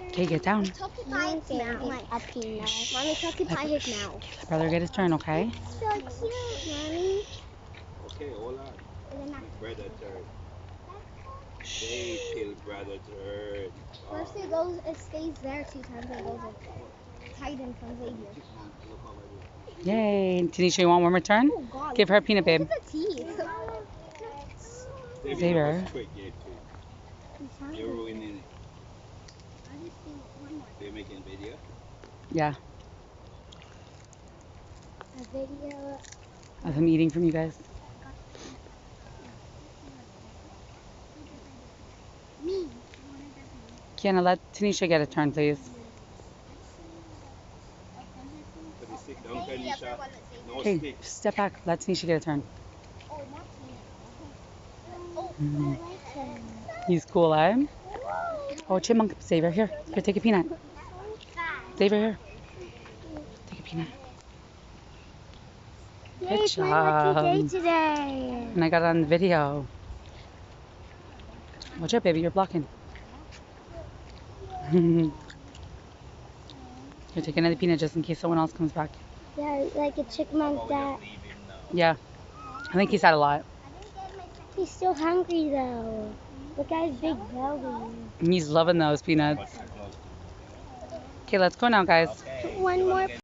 Okay, get down. Mommy, Chucky pie his mouth. Let brother get his turn, okay? So cute, Mommy. Okay, hold on. Brother turn. Wait till brother turn. First it stays there 2 times and goes like Titan from Xavier. Yay. Tanisha, you want one more turn? Oh God. Give her a peanut, babe. Look at the teeth. Xavier. You're ruining it. They're making video? Yeah. A video. Of him eating from you guys. Me. Kiana, let Tanisha get a turn, please. Don't Tanisha. No Okay, stick. step back. Let Tanisha get a turn. He's cool, eh? Oh, chipmunk. Xavier, here. Here, take a peanut. Xavier, here. Take a peanut. Good It's my lucky day job. today. And I got it on the video. Watch out, baby. You're blocking. Here, take another peanut just in case someone else comes back. Yeah, like a chipmunk that. Yeah. I think he's had a lot. He's still hungry though. Look at his big belly. And he's loving those peanuts. Okay, let's go now, guys. One more